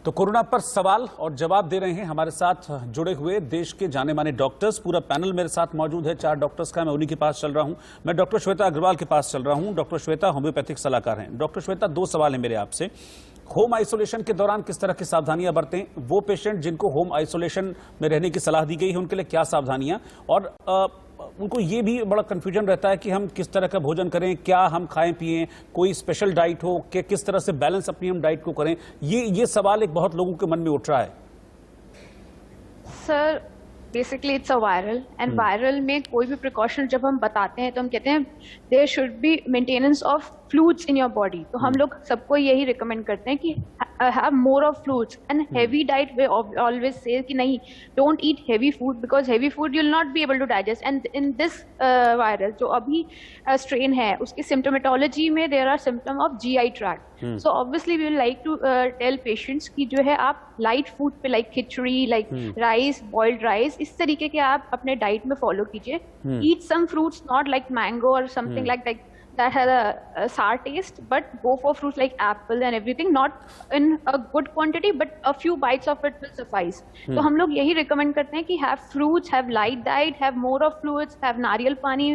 तो कोरोना पर सवाल और जवाब दे रहे हैं हमारे साथ जुड़े हुए देश के जाने माने डॉक्टर्स। पूरा पैनल मेरे साथ मौजूद है, 4 डॉक्टर्स का। मैं उन्हीं के पास चल रहा हूं। मैं डॉक्टर श्वेता अग्रवाल के पास चल रहा हूं। डॉक्टर श्वेता होम्योपैथिक सलाहकार हैं। डॉक्टर श्वेता, 2 सवाल है मेरे आपसे। होम आइसोलेशन के दौरान किस तरह की सावधानियां बरतें? वो पेशेंट जिनको होम आइसोलेशन में रहने की सलाह दी गई है उनके लिए क्या सावधानियां, और उनको ये भी बड़ा कंफ्यूजन रहता है कि हम किस तरह का भोजन करें, क्या हम खाएं पिएं, कोई स्पेशल डाइट हो कि किस तरह से बैलेंस अपनी हम डाइट को करें। ये सवाल एक बहुत लोगों के मन में उठ रहा है। Sir basically it's a viral, and viral में कोई भी प्रिकॉशन जब हम बताते हैं तो हम कहते हैं there should be maintenance of fluids in your body. तो हम लोग सबको यही रिकमेंड करते हैं कि have more of fluids and heavy diet. We always say कि नहीं, don't eat heavy food because heavy food you will not be able to digest. And in this viral जो अभी स्ट्रेन है उसकी सिम्टोमेटोलॉजी में there are symptom of GI tract. So obviously we will like to tell patients कि जो है आप light food पे like khichdi, like rice, boiled rice, इस तरीके के आप अपने डाइट में फॉलो कीजिए। Eat some fruits, not like mango और something like that has a sour taste, but go for fruits like apple and everything, not in a good quantity but a few bites of it will suffice. तो हम लोग यही recommend करते हैं कि have fruits, have light diet, have more of fluids, have नारियल पानी,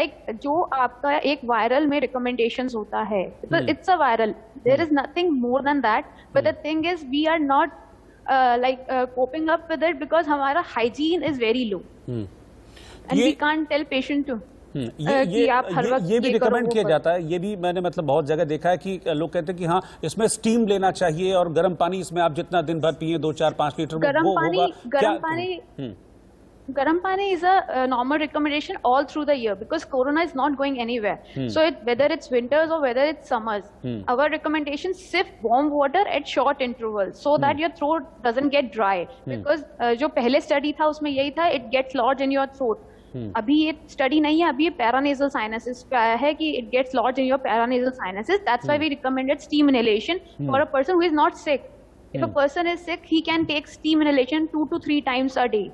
like जो आपका एक viral में recommendations होता है, because it's a viral, there is nothing more than that, but the thing is we are not coping up with it because हमारा hygiene is very low and we can't tell patient to ये भी recommend किया जाता है। ये भी मैंने मतलब बहुत जगह देखा है कि लोग कहते हैं कि हाँ इसमें स्टीम लेना चाहिए और गर्म पानी इसमें आप जितना दिन भर पिए 2, 4, 5 litre Garam pani is a normal recommendation all through the year because corona is not going anywhere. So whether it's winters or whether it's summers, our recommendation sip warm water at short intervals so that your throat doesn't get dry. Because जो पहले study था उसमें यही था, it gets lodged in your throat. अभी ये study नहीं है, अभी ये पैरानेजल साइनसिस पे आया है कि it gets lodged in your paranasal sinuses. That's why we recommended steam inhalation for a person who is not sick. If a person is sick he can take steam inhalation 2 to 3 times a day।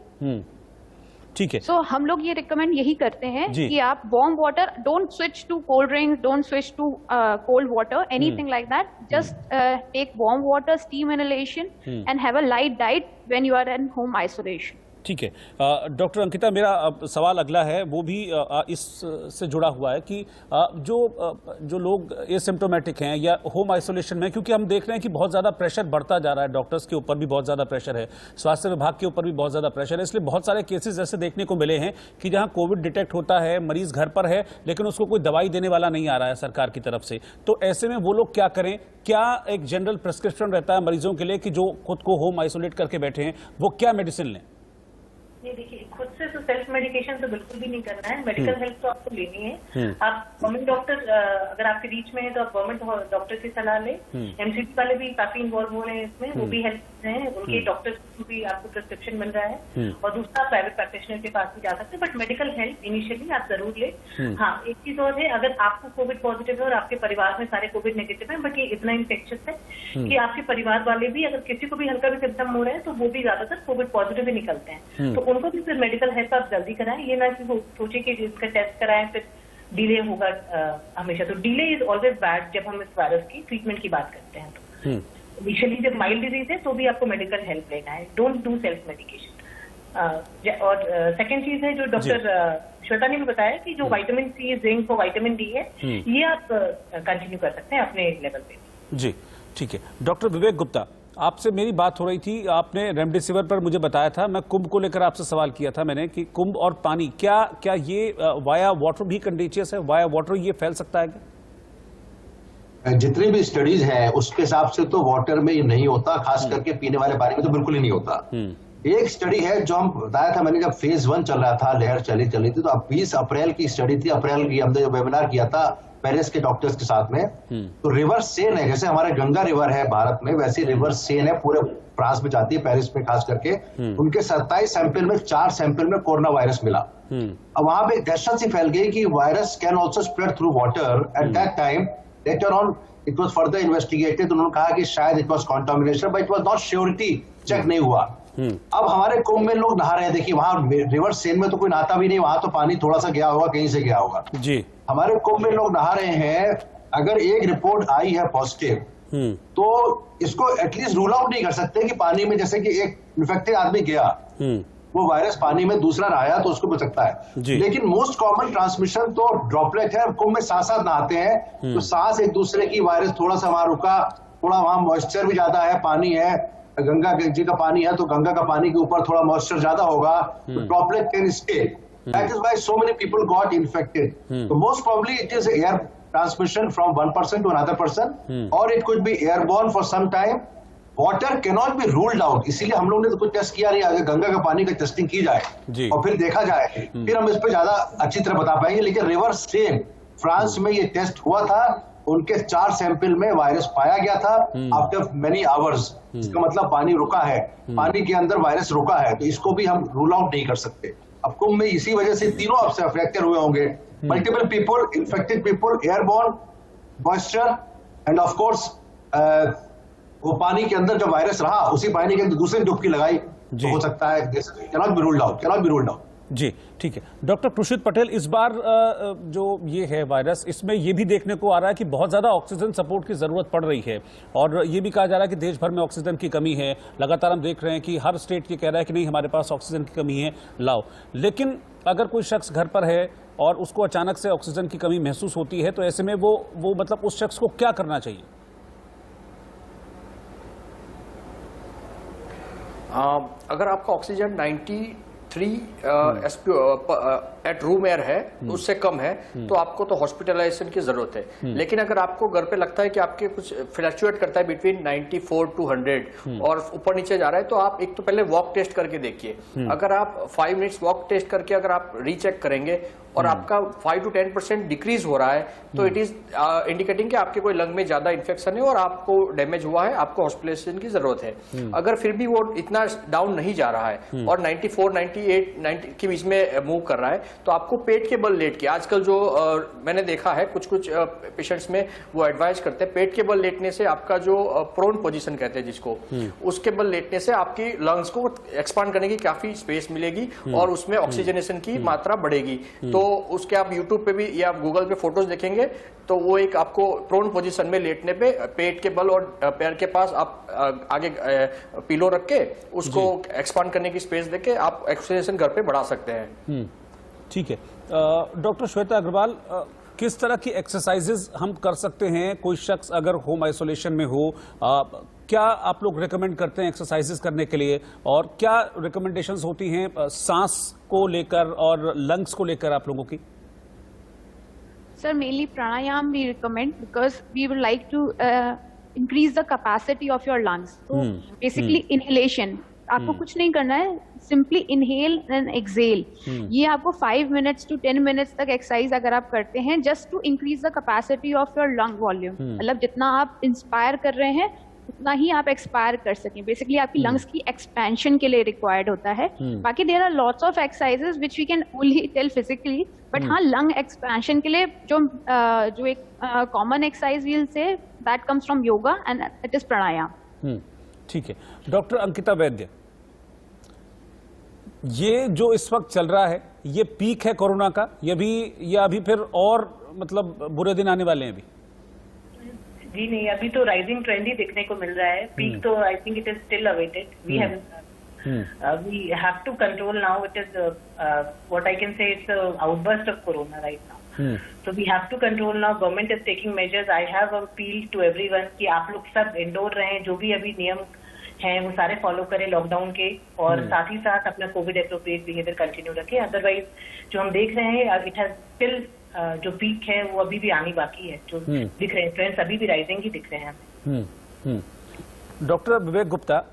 ठीक है। सो हम लोग ये recommend यही करते हैं कि आप warm water, don't switch to cold drinks, don't switch to cold water, anything like that. Just take warm water, steam inhalation and have a light diet when you are in home isolation. ठीक है। Doctor Ankita, मेरा सवाल अगला है, वो भी इस से जुड़ा हुआ है कि जो लोग एसिम्प्टोमेटिक हैं या होम आइसोलेशन में, क्योंकि हम देख रहे हैं कि बहुत ज़्यादा प्रेशर बढ़ता जा रहा है, डॉक्टर्स के ऊपर भी बहुत ज़्यादा प्रेशर है, स्वास्थ्य विभाग के ऊपर भी बहुत ज़्यादा प्रेशर है, इसलिए बहुत सारे केसेस ऐसे देखने को मिले हैं कि जहाँ कोविड डिटेक्ट होता है, मरीज घर पर है लेकिन उसको कोई दवाई देने वाला नहीं आ रहा है सरकार की तरफ से। तो ऐसे में वो लोग क्या करें? क्या एक जनरल प्रिस्क्रिप्शन रहता है मरीजों के लिए कि जो खुद को होम आइसोलेट करके बैठे हैं वो क्या मेडिसिन लें? ये देखिए, खुद से तो सेल्फ मेडिकेशन तो बिल्कुल भी नहीं करना है। मेडिकल हेल्प तो आपको लेनी है। आप गवर्नमेंट डॉक्टर अगर आपके बीच में है तो आप गवर्नमेंट डॉक्टर की सलाह लें। MCP वाले भी काफी इन्वॉल्व हो रहे हैं इसमें, वो भी हेल्प हैं, उनके डॉक्टर्स को भी आपको प्रिस्क्रिप्शन मिल रहा है। और दूसरा, प्राइवेट प्रैक्टिशनर के पास भी जा सकते हैं, बट मेडिकल हेल्प इनिशियली आप जरूर लें। हाँ, एक चीज और है, अगर आपको कोविड पॉजिटिव है और आपके परिवार में सारे कोविड नेगेटिव है, बट ये इतना इन्फेक्शियस है कि आपके परिवार वाले भी, अगर किसी को भी हल्का भी सिम्टम हो रहे हैं तो वो भी ज्यादातर कोविड पॉजिटिव ही निकलते हैं। तो उनको भी फिर मेडिकल हेल्प आप जल्दी कराएं। ये ना कि सोचे कि इसका टेस्ट कराएं फिर डिले होगा हमेशा। तो डिले इज ऑलवेज बैड जब हम इस वायरस की ट्रीटमेंट की बात करते हैं। तो इनिशियली जब माइल्ड डिजीज है तो भी आपको मेडिकल हेल्प लेना है। Don't do self medication. और सेकेंड चीज है जो डॉक्टर श्वेता ने भी बताया कि जो विटामिन सी, जिंक और विटामिन डी है, ये आप कंटिन्यू कर सकते हैं अपने लेवल पे। जी ठीक है। डॉक्टर विवेक गुप्ता, आपसे मेरी बात हो रही थी, आपने रेमडेसिविर पर मुझे बताया था, मैं कुंभ को लेकर आपसे सवाल किया था मैंने कि कुंभ और पानी, क्या ये वाया वाटर भी कंटेजियस है? वाया वाटर ये फैल सकता है क्या? जितनी भी स्टडीज है उसके हिसाब से तो वाटर में ये नहीं होता, खास करके पीने वाले पानी में तो बिल्कुल ही नहीं होता। एक स्टडी है जो हम बताया था मैंने, जब फेज 1 चल रहा था, लहर चली थी, तो 20 अप्रैल की स्टडी थी। अप्रैल की हमने जो वेबिनार किया था पेरिस के डॉक्टर्स के साथ में, तो रिवर सेन है, जैसे हमारे गंगा रिवर है भारत में, वैसे रिवर सेन है, पूरे फ्रांस में जाती है, पेरिस में खास करके। उनके 27 सैंपल में 4 सैंपल में कोरोना वायरस मिला। अब वहां पे दहशत सी फैल गई कि virus can also spread through water. At that time later on it was further investigated. उन्होंने कहा कि शायद it was contamination, but it was not surety, check नहीं हुआ। अब हमारे कुंभ में लोग नहा रहे हैं, देखिए वहां रिवर सेन में तो कोई नहाता भी नहीं, वहां तो पानी थोड़ा सा गया होगा, कहीं से गया होगा जी। हमारे कुंभ में लोग नहा रहे हैं, अगर एक रिपोर्ट आई है पॉजिटिव तो इसको एटलीस्ट रूल आउट नहीं कर सकते कि पानी में जैसे कि एक इन्फेक्टेड आदमी गया, वो वायरस पानी में दूसरा नहाया तो उसको बच सकता है। लेकिन मोस्ट कॉमन ट्रांसमिशन तो ड्रॉपलेट है। कुंभ में साथ साथ नहाते हैं तो सांस एक दूसरे की, वायरस थोड़ा सा वहां रुका, थोड़ा वहां मॉइस्चर भी ज्यादा है, पानी है, गंगा जी का पानी है तो गंगा का पानी के ऊपर थोड़ा मॉइस्चर ज्यादा होगा, तो droplet can stay. That is why so many people got infected. तो most probably it is air transmission from one person to another person, और it could be airborne for some time. Water cannot be ruled out, इसीलिए हम लोग ने तो कुछ test किया नहीं। अगर गंगा का पानी का टेस्टिंग की जाए और फिर देखा जाए, फिर हम इस पे ज्यादा अच्छी तरह बता पाएंगे। लेकिन रिवर सेम फ्रांस में ये टेस्ट हुआ था, उनके 4 सैंपल में वायरस पाया गया था आफ्टर मेनी आवर्स। इसका मतलब पानी रुका है, पानी के अंदर वायरस रुका है, तो इसको भी हम रूल आउट नहीं कर सकते। अब कुंभ में इसी वजह से तीनों आपसे अफेक्टेड हुए होंगे, multiple people, infected people, airborne, moisture, end of course वो पानी के अंदर जब वायरस रहा, उसी पानी के अंदर दूसरी डुबकी लगाई, तो हो सकता है cannot be ruled out, cannot be ruled out. जी ठीक है। डॉक्टर प्रुषित पटेल, इस बार जो ये है वायरस, इसमें ये भी देखने को आ रहा है कि बहुत ज़्यादा ऑक्सीजन सपोर्ट की ज़रूरत पड़ रही है, और ये भी कहा जा रहा है कि देश भर में ऑक्सीजन की कमी है। लगातार हम देख रहे हैं कि हर स्टेट ये कह रहा है कि नहीं, हमारे पास ऑक्सीजन की कमी है, लाओ। लेकिन अगर कोई शख्स घर पर है और उसको अचानक से ऑक्सीजन की कमी महसूस होती है, तो ऐसे में वो मतलब उस शख्स को क्या करना चाहिए? अगर आपका ऑक्सीजन 93 एट रूम एयर है, उससे कम है, तो आपको तो हॉस्पिटलाइजेशन की जरूरत है। लेकिन अगर आपको घर पे लगता है कि आपके कुछ फ्लक्चुएट करता है बिटवीन 94 to 100 और ऊपर नीचे जा रहा है, तो आप एक तो पहले वॉक टेस्ट करके देखिए। अगर आप 5 मिनट्स वॉक टेस्ट करके अगर आप रीचेक करेंगे और आपका 5 to 10% डिक्रीज हो रहा है, तो इट इज इंडिकेटिंग कि आपके कोई लंग में ज्यादा इन्फेक्शन है और आपको डैमेज हुआ है, आपको हॉस्पिटलाइजेशन की जरूरत है। अगर फिर भी वो इतना डाउन नहीं जा रहा है और 94, 98, 90 के बीच में मूव कर रहा है, तो आपको पेट के बल लेट के, आजकल जो मैंने देखा है कुछ पेशेंट्स में वो एडवाइज करते हैं, पेट के बल लेटने से आपका जो प्रोन पोजीशन कहते हैं जिसको, उसके बल लेटने से आपकी लंग्स को एक्सपांड करने की काफी स्पेस मिलेगी और उसमें ऑक्सीजनेशन की मात्रा बढ़ेगी। तो उसके आप यूट्यूब पे भी या गूगल पे फोटोज देखेंगे, तो वो एक आपको प्रोन पोजीशन में लेटने पे पेट के बल और पैर के पास आप आगे पिलो रख के उसको एक्सपांड करने की स्पेस देके आप ऑक्सीजनेशन घर पे बढ़ा सकते हैं। ठीक है। डॉक्टर श्वेता अग्रवाल, किस तरह की एक्सरसाइजेज हम कर सकते हैं? कोई शख्स अगर होम आइसोलेशन में हो, क्या आप लोग रिकमेंड करते हैं एक्सरसाइजेज करने के लिए, और क्या रिकमेंडेशंस होती हैं सांस को लेकर और लंग्स को लेकर आप लोगों की? Sir, mainly pranayam we recommend because we would like to increase the capacity of your lungs. So basically inhalation. आपको कुछ नहीं करना है, सिंपली इनहेल एंड एक्सेल। ये आपको 5 मिनट्स to 10 मिनट्स तक एक्सरसाइज अगर आप करते हैं, just to increase the capacity of your lung volume, मतलब जितना आप इंस्पायर कर रहे हैं उतना ही आप एक्सपायर कर सकें। बेसिकली आपकी लंग्स की एक्सपेंशन के लिए रिक्वायर्ड होता है। बाकी there are lots of exercises which we can only tell physically, but हाँ, लंग एक्सपेंशन के लिए जो एक common exercise we'll say that comes from yoga and it is pranayama. ठीक है। डॉक्टर अंकिता वैद्य, ये जो इस वक्त चल रहा है, ये पीक है कोरोना का, या अभी फिर और मतलब बुरे दिन आने वाले हैं अभी? जी नहीं, अभी तो राइजिंग ट्रेंड ही देखने को मिल रहा है। पीक तो I think it is still awaited. We have to control now. It is what I can say it's outburst of corona right now, so we have to control now. Government is taking measures. I have appeal to everyone कि आप लोग सब indoor रहें, जो भी अभी नियम हैं वो सारे फॉलो करें लॉकडाउन के, और साथ ही साथ अपना कोविड एप्रोप्रिएट बिहेवियर कंटिन्यू रखें। अदरवाइज जो हम देख रहे हैं इट हैज स्टिल जो पीक है वो अभी भी आनी बाकी है। जो दिख रहे हैं ट्रेंड्स अभी भी राइजिंग ही दिख रहे हैं। डॉक्टर विवेक गुप्ता,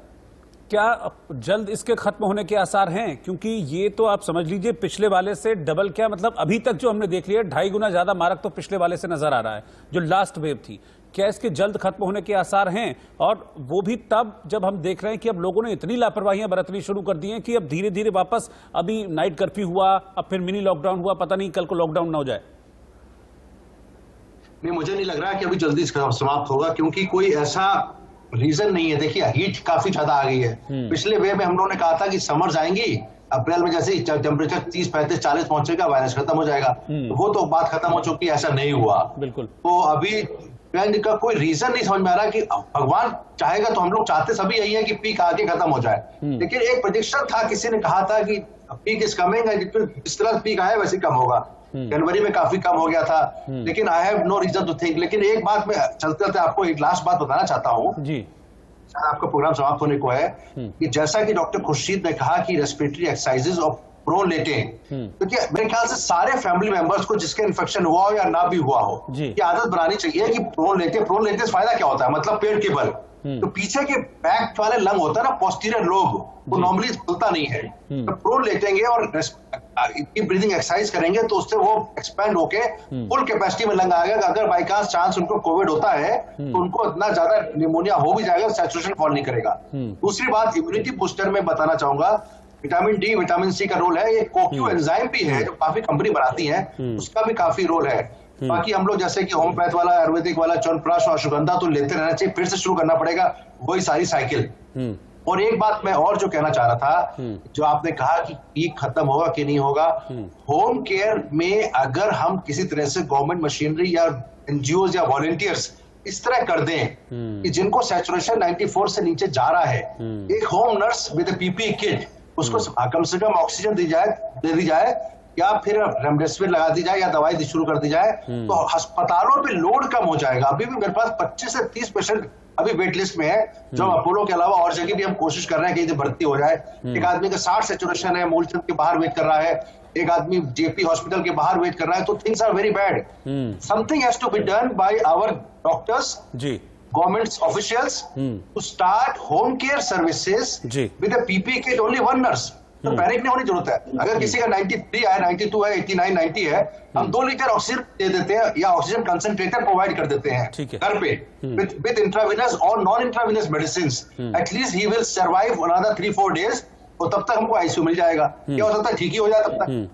क्या जल्द इसके खत्म होने के आसार हैं? क्योंकि ये तो आप समझ लीजिए पिछले वाले से डबल, क्या मतलब अभी तक जो हमने देख लिया 2.5 गुना ज्यादा मारक तो पिछले वाले से नजर आ रहा है जो लास्ट वेव थी। क्या इसके जल्द खत्म होने के आसार हैं? और वो भी तब जब हम देख रहे हैं कि अब लोगों ने इतनी लापरवाहियां बरतनी शुरू कर दी हैं कि अब धीरे धीरे वापस, अभी नाइट कर्फ्यू हुआ, अब फिर मिनी लॉकडाउन हुआ, पता नहीं कल को लॉकडाउन ना हो जाए। नहीं, मुझे नहीं लग रहा कि अभी जल्दी समाप्त होगा, क्योंकि कोई ऐसा रीजन नहीं है। देखिए, हीट काफी ज्यादा आ गई है। पिछले वेव में हम लोगों ने कहा था कि समर्स आएंगी, अप्रैल में जैसे टेम्परेचर 30, 35, 40 पहुंचेगा, वायरस खत्म हो जाएगा। वो तो बात खत्म हो चुकी है, ऐसा नहीं हुआ। बिल्कुल। तो अभी का कोई रीजन नहीं समझ में आ रहा कि भगवान चाहेगा तो हम लोग चाहते सभी यही है कि पीक आके खत्म हो जाए, लेकिन एक प्रेडिक्शन था, किसी ने कहा था कि पीक इज कमिंग, जिस तरह पीक आया वैसे कम होगा। जनवरी में काफी कम हो गया था, लेकिन I have no reason to think. लेकिन एक बात मैं चलते चलते आपको एक लास्ट बात बताना चाहता हूँ जी, आपका प्रोग्राम समाप्त होने को है, कि जैसा कि डॉक्टर खुर्शीद ने कहा कि रेस्पिरेटरी एक्सरसाइजेज और प्रोन लेटें, क्योंकि मेरे ख्याल से सारे फैमिली मेंबर्स को जिसके इन्फेक्शन हुआ हो या ना भी हुआ हो, ये आदत बनानी चाहिए कि प्रोन लेटे से फायदा क्या होता है, मतलब पेट के बल, तो पीछे के बैक वाले लंग होता है ना, पोस्टीरियर लोब, वो नॉर्मली खुलता नहीं है। तो प्रोन लेटेंगे और ब्रीदिंग एक्सरसाइज करेंगे तो उससे वो एक्सपैंड होके फुल कैपेसिटी में लंग आएगा। अगर बाई चांस चांस उनको कोविड होता है तो उनको इतना ज्यादा निमोनिया हो भी जाएगा, सैचुरेशन फॉल नहीं करेगा। दूसरी बात, इम्यूनिटी बूस्टर में बताना चाहूंगा, विटामिन डी, विटामिन सी का रोल है। ये कोक्यू एंजाइम भी है जो काफी कंपनी बनाती है, उसका भी काफी रोल है। बाकी हम लोग जैसे कि होम्योपैथ वाला, आयुर्वेदिक वाला, च्यवनप्राश और अश्वगंधा तो लेते रहना चाहिए, फिर से शुरू करना पड़ेगा वही सारी साइकिल। और एक बात मैं और जो कहना चाह रहा था, जो आपने कहा कि पीक खत्म होगा कि नहीं होगा, होम केयर में अगर हम किसी तरह से गवर्नमेंट मशीनरी या एनजीओ या वॉलंटियर्स इस तरह कर दें कि जिनको सैचुरेशन 94 से नीचे जा रहा है, एक home nurse with PPE kit उसको कम से कम ऑक्सीजन दे दी जाए या फिर रेमडेसिविर लगा दी जाए या दवाई शुरू कर दी जाए, तो अस्पतालों पे लोड कम हो जाएगा। अभी भी मेरे पास 25 से 30 पेशेंट अभी वेट लिस्ट में है, जो अपोलो के अलावा और जगह भी हम कोशिश कर रहे हैं कि भर्ती हो जाए। एक आदमी का 60 सैचुरेशन है, मूलचंद के बाहर वेट कर रहा है, एक आदमी जेपी हॉस्पिटल के बाहर वेट कर रहा है, तो things are very bad. Something has to be done by our doctors ji, government officials to start home care services with a PPE kit, only one nurse। तो पैनिक नहीं होने की जरूरत है। अगर किसी का 93 है, 92 है, 89, 90 है, हम 2 लीटर ऑक्सीजन दे देते हैं या ऑक्सीजन कंसंट्रेटर प्रोवाइड कर देते हैं घर पे विद इंट्रावेनस और non intravenous medicine. At least he will survive another 3-4 days, और तब तक हमको आईसीयू मिल जाएगा। क्या हो सकता है, ठीक ही हो जाए तब तक।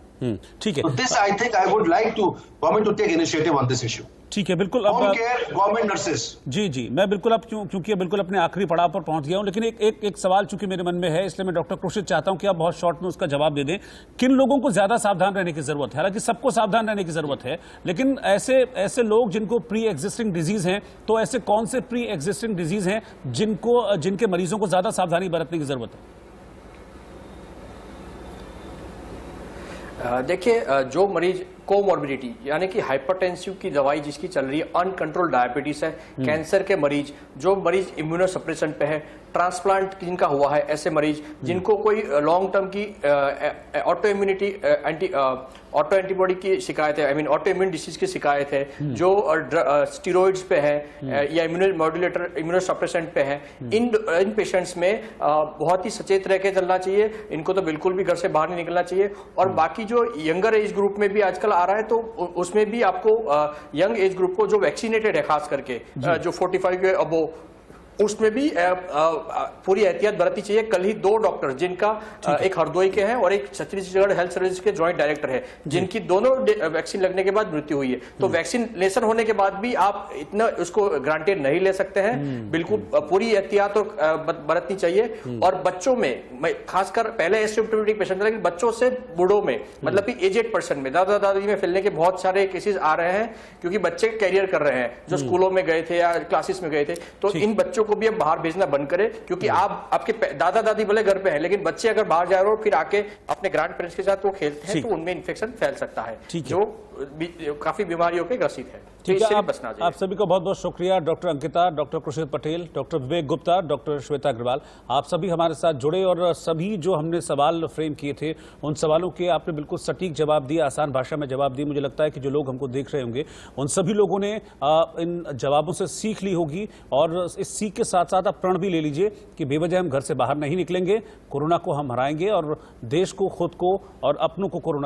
ठीक है, तो this I think I would like to government to take initiative on this issue. ठीक है, बिल्कुल। अब गवर्नमेंट नर्सेस जी मैं बिल्कुल अब क्योंकि बिल्कुल अपने आखिरी पड़ाव पर पहुंच गया हूं, लेकिन एक सवाल चूंकि मेरे मन में है, इसलिए मैं डॉक्टर खुर्शीद चाहता हूं कि आप बहुत शॉर्ट में उसका जवाब दे दें। किन लोगों को ज्यादा सावधान रहने की जरूरत है? हालांकि सबको सावधान रहने की जरूरत है, लेकिन ऐसे लोग जिनको प्री एग्जिस्टिंग डिजीज है, तो ऐसे कौन से प्री एग्जिस्टिंग डिजीज हैं जिनके मरीजों को ज्यादा सावधानी बरतने की जरूरत है? देखिए, जो मरीज कोमॉर्बिडिटी यानी कि हाइपरटेंसिव की दवाई जिसकी चल रही है, अनकंट्रोल्ड डायबिटीज है, कैंसर के मरीज, जो मरीज इम्यूनोसप्रेसेंट पे है, ट्रांसप्लांट जिनका हुआ है, ऐसे मरीज जिनको कोई लॉन्ग टर्म की ऑटो इम्यूनिटी ऑटो एंटीबॉडी की शिकायत है, I mean auto immune disease की शिकायत है, जो स्टीरॉइड्स पे है या इम्यूनोमॉड्यूलेटर इम्यूनोसप्रेसेंट पे है, इन पेशेंट्स में बहुत ही सचेत रह के चलना चाहिए। इनको तो बिल्कुल भी घर से बाहर नहीं निकलना चाहिए। और बाकी जो यंगर एज ग्रुप में भी आजकल आ रहा है, तो उसमें भी आपको यंग एज ग्रुप को जो वैक्सीनेटेड है, खास करके जो 45 के अबो, उसमें भी पूरी एहतियात बरतनी चाहिए। कल ही 2 डॉक्टर जिनका एक हरदोई के हैं और एक छत्तीसगढ़ हेल्थ सर्विस के जॉइंट डायरेक्टर है, जिनकी दोनों वैक्सीन लगने के बाद मृत्यु हुई है। तो वैक्सीनेशन होने के बाद भी आप इतना उसको ग्रांटेड नहीं ले सकते हैं। बिल्कुल पूरी एहतियात बरतनी चाहिए। और बच्चों में खासकर, पहले एसिम्प्टोमेटिक पेशेंट, लेकिन बच्चों से बूढ़ों में, मतलब कि एजेड पर्सन में, दादा दादी में फैलने के बहुत सारे केसेस आ रहे हैं, क्योंकि बच्चे कैरियर कर रहे हैं जो स्कूलों में गए थे या क्लासेस में गए थे। तो इन बच्चों को भी अब बाहर भेजना बंद करें, क्योंकि आपके दादा दादी भले घर पे हैं, लेकिन बच्चे अगर बाहर जा रहे हो फिर आके अपने ग्रैंड पेरेंट्स के साथ वो खेलते हैं, तो उनमें इन्फेक्शन फैल सकता है, जो काफी बीमारियों पे ग्रसित है। ठीक है, आप सभी को बहुत बहुत शुक्रिया। Doctor Ankita, doctor Khurshid Patel, doctor Vivek Gupta, doctor Shweta Agarwal, आप सभी हमारे साथ जुड़े और सभी जो हमने सवाल फ्रेम किए थे, उन सवालों के आपने बिल्कुल सटीक जवाब दिए, आसान भाषा में जवाब दिए। मुझे लगता है कि जो लोग हमको देख रहे होंगे, उन सभी लोगों ने इन जवाबों से सीख ली होगी, और इस सीख के साथ साथ आप प्रण भी ले लीजिए कि बेवजह हम घर से बाहर नहीं निकलेंगे, कोरोना को हम हराएंगे और देश को, खुद को और अपनों को कोरोना